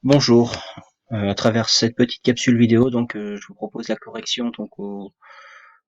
Bonjour, à travers cette petite capsule vidéo, je vous propose la correction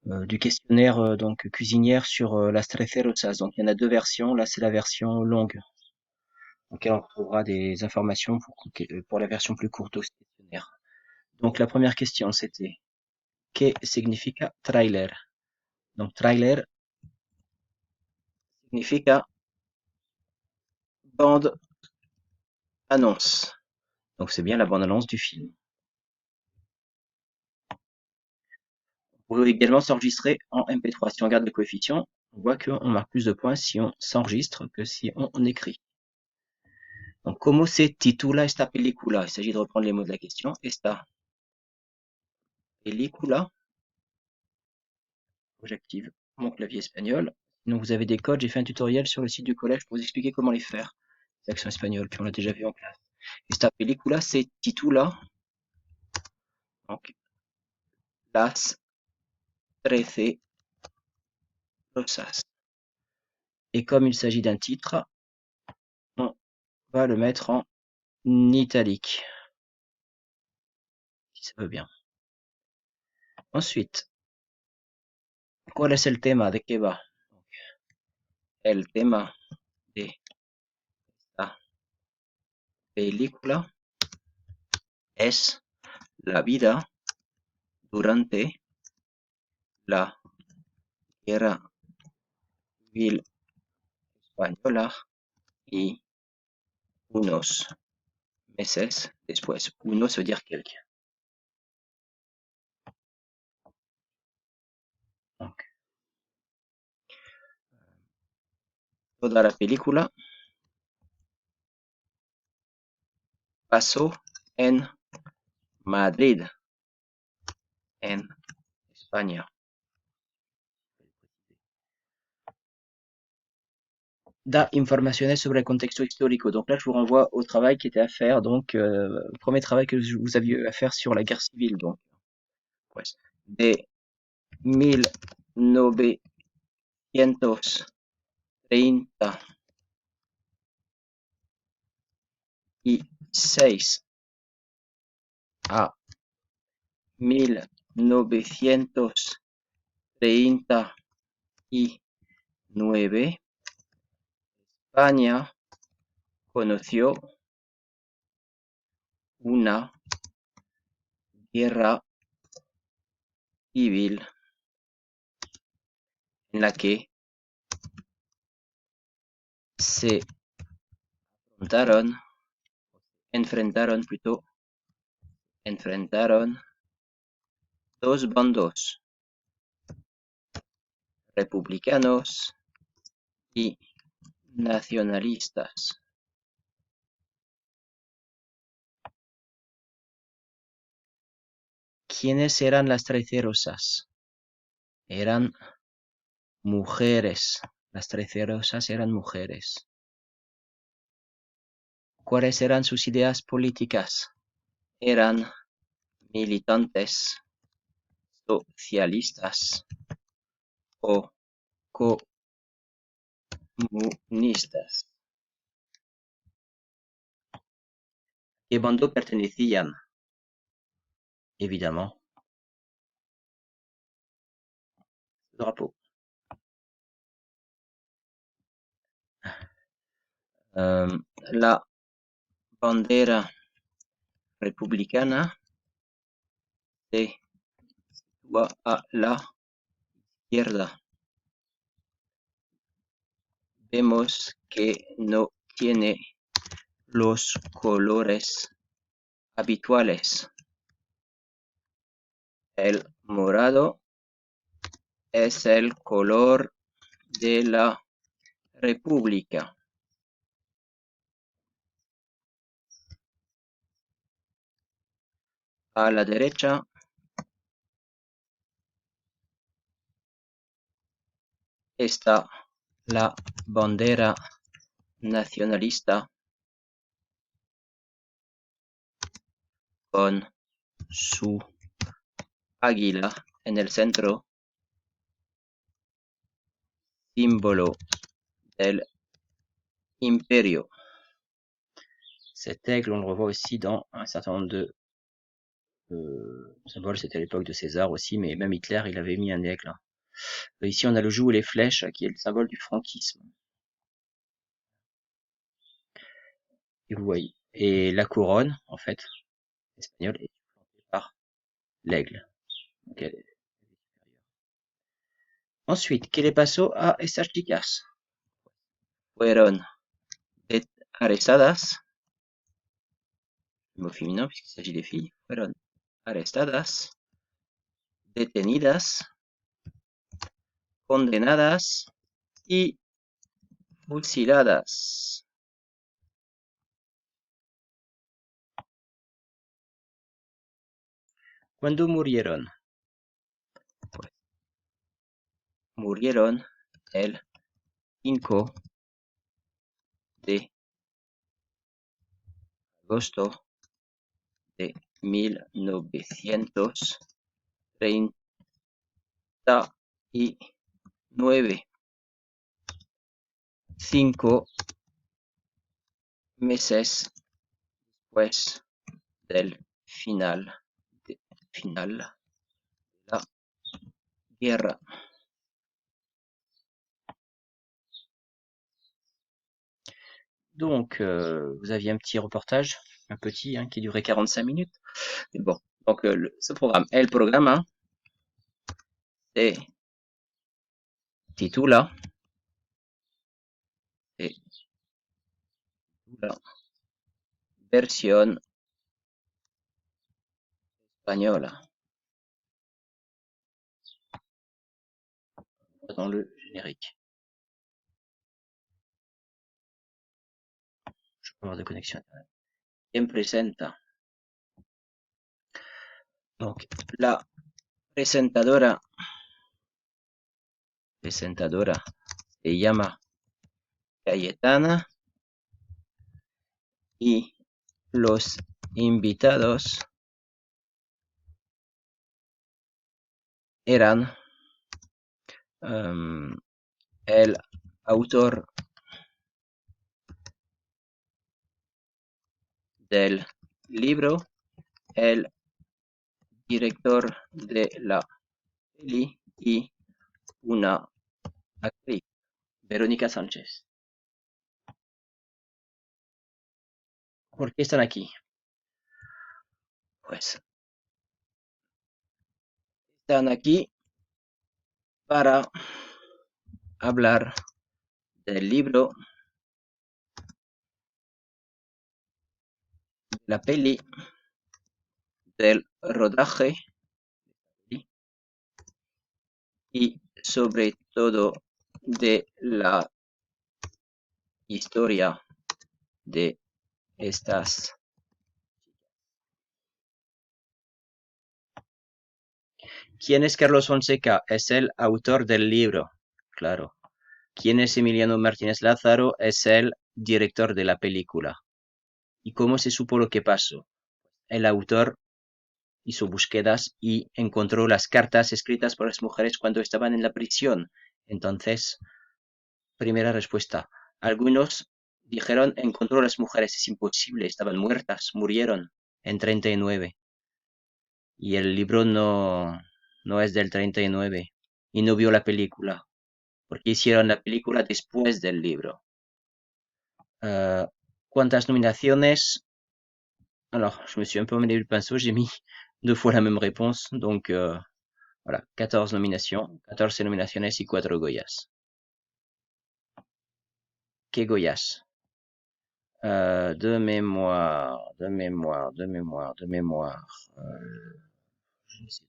du questionnaire cuisinière sur las trecerosa. Donc il y en a deux versions. Là c'est la version longue, dans laquelle on retrouvera des informations pour la version plus courte au questionnaire. Donc la première question c'était ¿Qué significa trailer? Donc trailer significa bande annonce. Donc c'est bien la bande annonce du film. On peut également s'enregistrer en MP3. Si on regarde le coefficient, on voit qu'on marque plus de points si on s'enregistre que si on écrit. Donc, ¿cómo se titula esta película? Il s'agit de reprendre les mots de la question. Esta película. J'active mon clavier espagnol. Sinon, vous avez des codes. J'ai fait un tutoriel sur le site du collège pour vous expliquer comment les faire. Les actions espagnoles, puis on l'a déjà vu en classe. Esta película se titula donc, Las Trece Rosas. Et comme il s'agit d'un titre, on va le mettre en italique, si ça veut bien. Ensuite, ¿cuál es el tema? ¿De qué va? El tema de esta película es la vida durante la Guerra Civil Española y unos meses después. Uno se veut dire quelques. Donc, toda la película pasó en Madrid, en España. Da informaciones sobre el contexto histórico. Donc là, je vous renvoie au travail qui était à faire. Donc, le premier travail que vous aviez à faire sur la guerre civile. Donc, pues, de 1936 a 1939, España conoció una guerra civil en la que se enfrentaron dos bandos, republicanos y nacionalistas. ¿Quiénes eran las trecerosas? Eran mujeres. Las trecerosas eran mujeres. ¿Cuáles eran sus ideas políticas? Eran militantes socialistas o comunistas. ¿Qué bando pertenecían? Évidemment, le drapeau. La bandera republicana se sitúa a la izquierda. Vemos que no tiene los colores habituales. El morado es el color de la República. A la derecha está la bandera nacionalista con su águila en el centro, símbolo del imperio. Cet aigle, on le revoit aussi dans un certain nombre de symboles. C'était à l'époque de César aussi, mais même Hitler, il avait mis un aigle. Ici, on a le joug et les flèches, qui est le symbole du franquisme. Et vous voyez. Et la couronne, en fait, espagnole, est surmontée par l'aigle. Ensuite, ¿qué le pasó a estas chicas? Fueron arrestadas, mot féminin puisqu'il s'agit des filles, fueron arrestadas, detenidas, condenadas y fusiladas. ¿Cuándo murieron? Pues, murieron el 5 de agosto de 1939, 5 meses después del final de la guerra. Donc, vous aviez un petit reportage, un petit, qui durait 45 minutes. Mais bon, donc ce programme, el programa se titula, versión española. Dans le générique. Je peux avoir de connexion internet. Quien presenta? Donc, la presentadora se llama Cayetana y los invitados eran el autor del libro, el director de la peli y una actriz, Verónica Sánchez. ¿Por qué están aquí? Pues están aquí para hablar del libro, de la peli, del rodaje y sobre todo de la historia de estas. ¿Quién es Carlos Fonseca? Es el autor del libro, claro. ¿Quién es Emiliano Martínez Lázaro? Es el director de la película. ¿Y cómo se supo lo que pasó? El autor hizo búsquedas y encontró las cartas escritas por las mujeres cuando estaban en la prisión. Entonces, primera respuesta. Algunos dijeron encontró las mujeres, es imposible, estaban muertas, murieron en 39. Y el libro no es del 39 y no vio la película, porque hicieron la película después del libro. ¿Cuántas nominaciones? Alors, je me suis un peu emmêlé le pinceau, j'ai mis 2 fois la même réponse, donc voilà, 14 nominations, 14 nominaciones y 4 Goyas. ¿Qué Goyas? De mémoire. Je ne sais.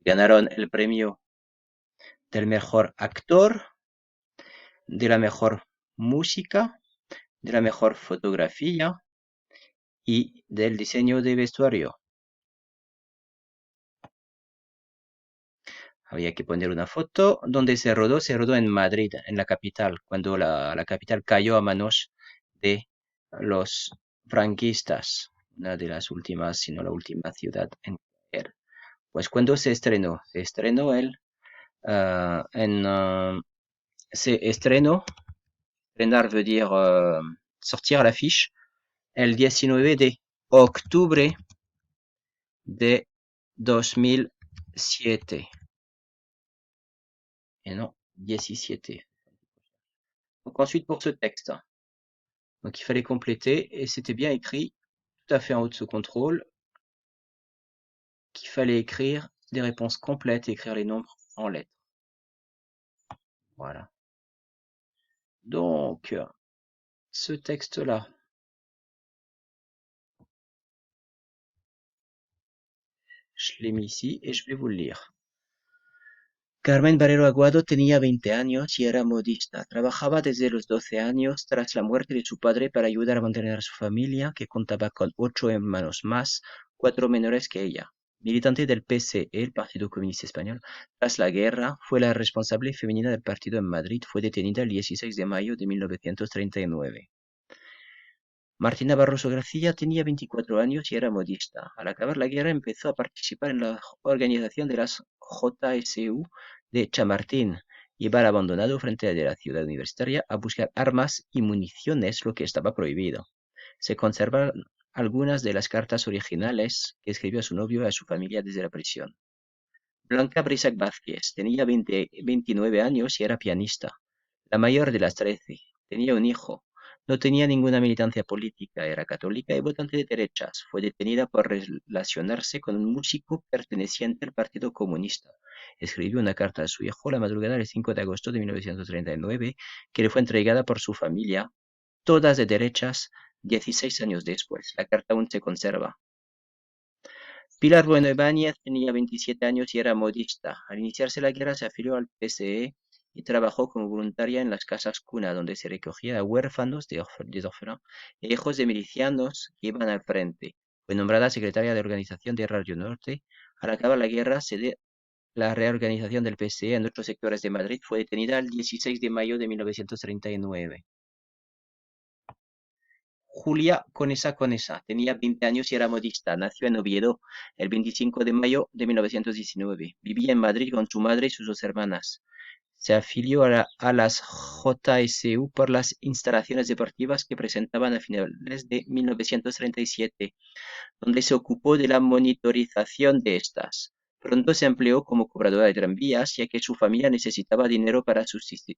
Ganaron el premio del mejor actor, de la mejor música, de la mejor fotografía y del diseño de vestuario. Había que poner una foto donde se rodó en Madrid, en la capital, cuando la capital cayó a manos de los franquistas, una de las últimas, si no la última ciudad en caer. Pues cuando se estrenó, se estrenó estrenar veut dire sortir à l'affiche. El 19 de octubre de 2007. Et non, 17. Donc ensuite pour ce texte. Donc il fallait compléter et c'était bien écrit tout à fait en haut de ce contrôle qu'il fallait écrire des réponses complètes et écrire les nombres en lettres. Voilà. Donc, ce texte-là, je l'ai mis ici et je vais vous le lire. Carmen Barrero Aguado tenía 20 años y era modista. Trabajaba desde los 12 años tras la muerte de su padre para ayudar a mantener a su familia, que contaba con 8 hermanos más, 4 menores que ella. Militante del PSE, el Partido Comunista Español, tras la guerra fue la responsable femenina del partido en Madrid. Fue detenida el 16 de mayo de 1939. Martina Barroso García tenía 24 años y era modista. Al acabar la guerra empezó a participar en la organización de las JSU de Chamartín y bar abandonado frente de la ciudad universitaria a buscar armas y municiones, lo que estaba prohibido. Se conservan algunas de las cartas originales que escribió a su novio y a su familia desde la prisión. Blanca Brisac Vázquez tenía 29 años y era pianista, la mayor de las 13. Tenía un hijo. No tenía ninguna militancia política, era católica y votante de derechas. Fue detenida por relacionarse con un músico perteneciente al Partido Comunista. Escribió una carta a su hijo la madrugada del 5 de agosto de 1939, que le fue entregada por su familia, todas de derechas, 16 años después. La carta aún se conserva. Pilar Bueno Ibáñez tenía 27 años y era modista. Al iniciarse la guerra se afilió al PSE y trabajó como voluntaria en las casas cuna, donde se recogía a huérfanos de orfanatos e hijos de milicianos que iban al frente. Fue nombrada secretaria de organización de Radio Norte. Al acabar la guerra, la reorganización del PSE en otros sectores de Madrid. Fue detenida el 16 de mayo de 1939. Julia Conesa tenía 20 años y era modista. Nació en Oviedo el 25 de mayo de 1919. Vivía en Madrid con su madre y sus 2 hermanas. Se afilió a las JSU por las instalaciones deportivas que presentaban a finales de 1937, donde se ocupó de la monitorización de estas. Pronto se empleó como cobradora de tranvías, ya que su familia necesitaba dinero para subsistir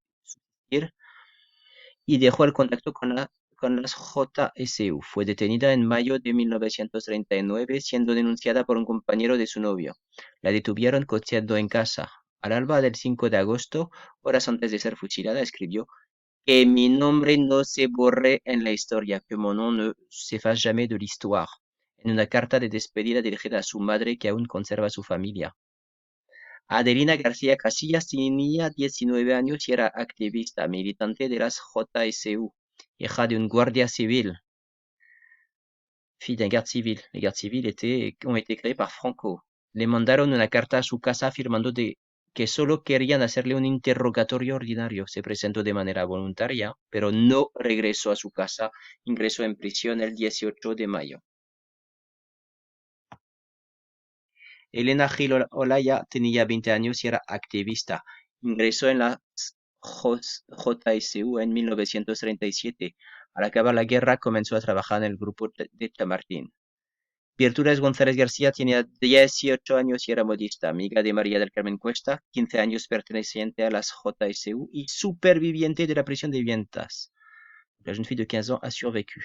y dejó el contacto con las JSU. Fue detenida en mayo de 1939, siendo denunciada por un compañero de su novio. La detuvieron cocheando en casa. Al alba del 5 de agosto, horas antes de ser fusilada, escribió: "Que mi nombre no se borre en la historia, que mon nom ne s'efface jamais de l'histoire", en una carta de despedida dirigida a su madre, que aún conserva su familia. Adelina García Casillas tenía 19 años y era activista, militante de las JSU, hija de un guardia civil. Fille d'un garde civil. Les gardes civils ont été créés par Franco. Le mandaron una carta a su casa afirmando que solo querían hacerle un interrogatorio ordinario. Se presentó de manera voluntaria, pero no regresó a su casa. Ingresó en prisión el 18 de mayo. Elena Gil Olaya tenía 20 años y era activista. Ingresó en las JSU en 1937. Al acabar la guerra comenzó a trabajar en el grupo de Chamartín. Virtudes González García tenía 18 años y era modista, amiga de María del Carmen Cuesta, 15 años perteneciente a las JSU y superviviente de la prisión de Vientas. La jeune fille de 15 ans a survécu.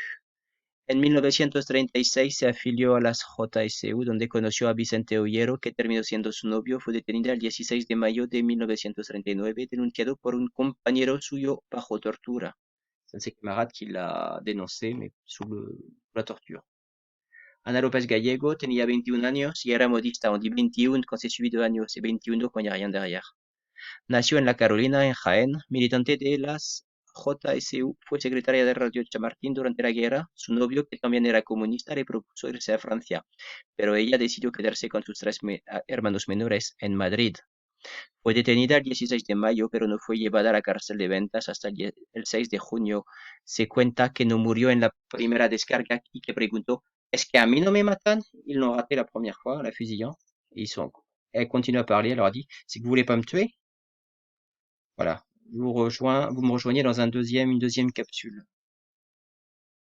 En 1936 se afilió a las JSU, donde conoció a Vicente Ollero, que terminó siendo su novio. Fue detenida el 16 de mayo de 1939, denunciado por un compañero suyo bajo tortura. C'est un de ses camarades qui l'a dénoncé, mais sous la torture. Ana López Gallego tenía 21 años y era modista. On dit 21 quand c'est suivi de años y 21 quand il n'y a rien derrière. Nació en La Carolina, en Jaén, militante de las JSU. Fue secretaria de Radio Chamartín durante la guerra. Su novio, que también era comunista, le propuso irse a Francia, pero ella decidió quedarse con sus 3 hermanos menores en Madrid. Fue detenida el 16 de mayo, pero no fue llevada a la cárcel de Ventas hasta el 6 de junio. Se cuenta que no murió en la primera descarga y que preguntó: "Est-ce que a mí no me matan?" Ils l'ont raté la première fois, la fusillant. Elle continue à parler, elle leur a dit: "C'est que vous voulez pas me tuer?" Voilà. vous me rejoignez dans une deuxième capsule.